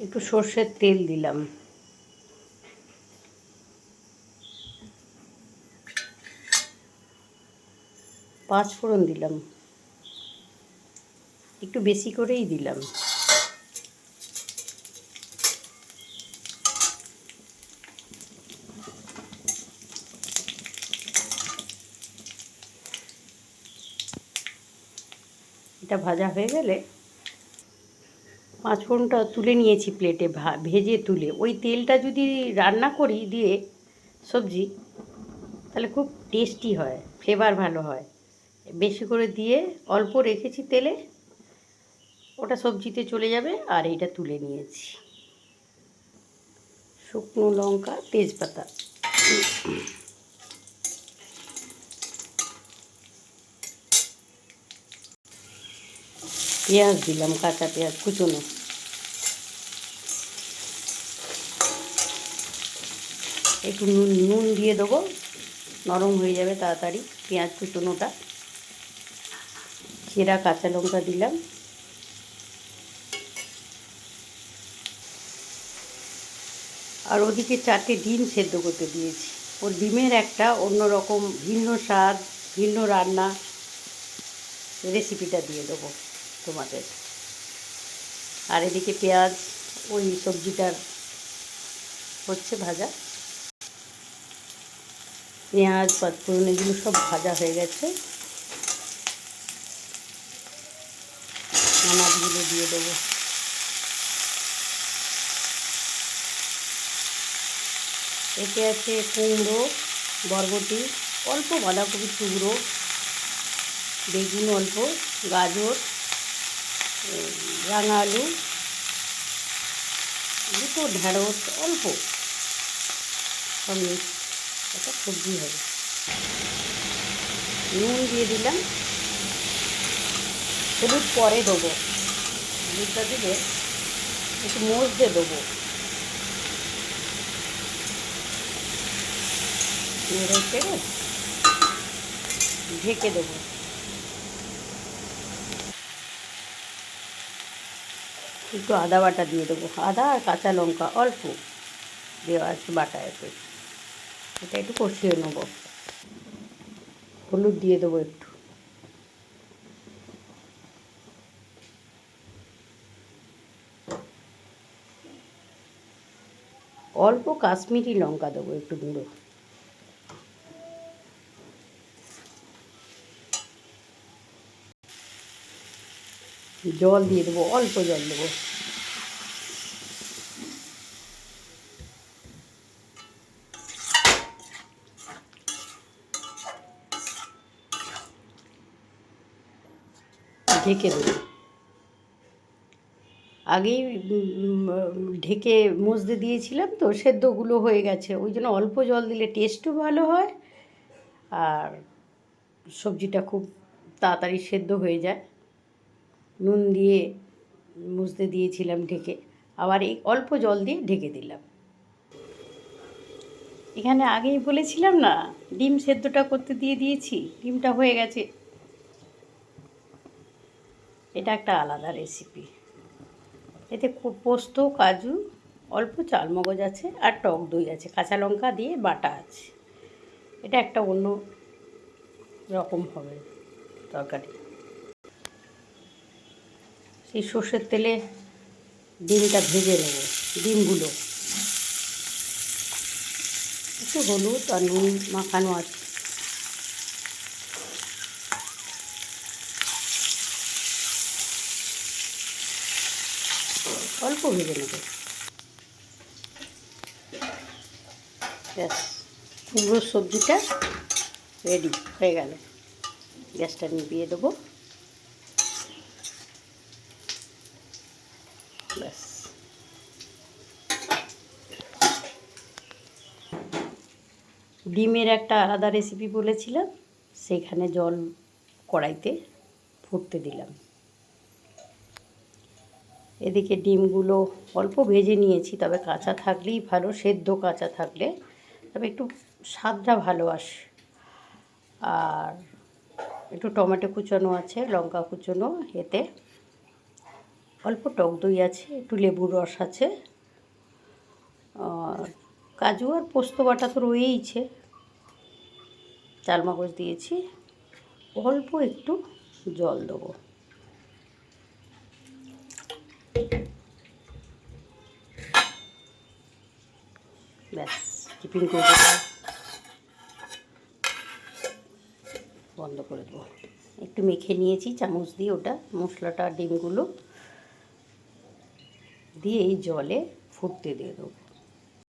একটু সর্ষের তেল দিলাম, পাঁচ ফোড়ন দিলাম, একটু বেশি করেই দিলাম। এটা ভাজা হয়ে গেলে পাঁচ ফোড়নটা তুলে নিয়েছি প্লেটে, ভেজে তুলে ওই তেলটা যদি রান্না করি দিয়ে সবজি, তাহলে খুব টেস্টি হয়, ফ্লেভার ভালো হয়। বেশি করে দিয়ে অল্প রেখেছি তেলে, ওটা সবজিতে চলে যাবে। আর এইটা তুলে নিয়েছি, শুকনো লঙ্কা, তেজপাতা, পেঁয়াজ দিলাম, কাঁচা পেঁয়াজ কুচনো, একটু নুন দিয়ে দেবো, নরম হয়ে যাবে তাড়াতাড়ি পেঁয়াজ কুচনোটা। চেরা কাঁচা লঙ্কা দিলাম, আর ওদিকে 4টে ডিম সেদ্ধ করতে দিয়েছি। ওর ডিমের একটা অন্যরকম ভিন্ন স্বাদ, ভিন্ন রান্না রেসিপিটা দিয়ে দেবো তোমাদের। আর এদিকে পেঁয়াজ ওই সবজিটার হচ্ছে ভাজা, পেঁয়াজ পাঁচফোড়ন এগুলো সব ভাজা হয়ে গেছে। মাছগুলো দিয়ে দেবো, এতে আছে কুমড়ো, বরবটি, অল্প বাঁধাকপির টুকরো, বেগুন অল্প, গাজর, রাঙা আলু, দুটো ঢ্যাঁড়স অল্প, সব মিক্স একটা সবজি হবে। নুন দিয়ে দিলাম, হলুদ পরে দেবো, হলুদটা দিলে একটু মজতে দেবো, ঢেকে দেবো। একটু আদা বাটা দিয়ে দেবো, আদা আর কাঁচা লঙ্কা অল্প দেওয়া আছে বাটা, এটা একটু কষিয়ে নেব। হলুদ দিয়ে দেবো একটু, অল্প কাশ্মীরি লঙ্কা দেবো একটু গুঁড়ো, জল দিয়ে দেবো, অল্প জল দেবো। ঢেকে দেবো, আগেই ঢেকে মজতে দিয়েছিলাম তো, সেদ্ধগুলো হয়ে গেছে, ওই জন্য অল্প জল দিলে টেস্টও ভালো হয় আর সবজিটা খুব তাড়াতাড়ি সেদ্ধ হয়ে যায়। নুন দিয়ে মুছতে দিয়েছিলাম ঢেকে, আবার এই অল্প জল দিয়ে ঢেকে দিলাম। এখানে আগেই বলেছিলাম না, ডিম সেদ্ধটা করতে দিয়ে দিয়েছি, ডিমটা হয়ে গেছে। এটা একটা আলাদা রেসিপি, এতে পোস্ত, কাজু, অল্প চালমগজ আছে আর টক দই আছে, কাঁচা লঙ্কা দিয়ে বাটা আছে। এটা একটা অন্য রকম হবে তরকারি। সেই সর্ষের তেলে ডিমটা ভেজে নেব, ডিমগুলো একটু হলুদ আর নুন মাখানো আছে, অল্প ভেজে নেব। ব্যাস, কুমড়োর সবজিটা রেডি হয়ে গেল। গ্যাসটা নিভিয়ে দেবো, ব্যাস। ডিমের একটা আলাদা রেসিপি বলেছিলাম, সেইখানে জল কড়াইতে ফুটতে দিলাম। এদিকে ডিমগুলো অল্প ভেজে নিয়েছি, তবে কাঁচা থাকলেই ভালো, সেদ্ধ কাঁচা থাকলে তবে একটু স্বাদটা ভালো আসে। আর একটু টমেটো কুচানো আছে, লঙ্কা কুচানো, এতে অল্প টক দই আছে, একটু লেবুর রস আছে, আর কাজু আর পোস্ত বাটা তো রয়েইছে, চালমগজ দিয়েছি, অল্প একটু জল দেবো। ব্যাস, টিফিন কৌটোটা বন্ধ করে দেবো। একটু মেখে নিয়েছি চামচ দিয়ে, ওটা মশলাটা ডিমগুলো দিয়ে এই জলে ফুটতে দিয়ে দেবো।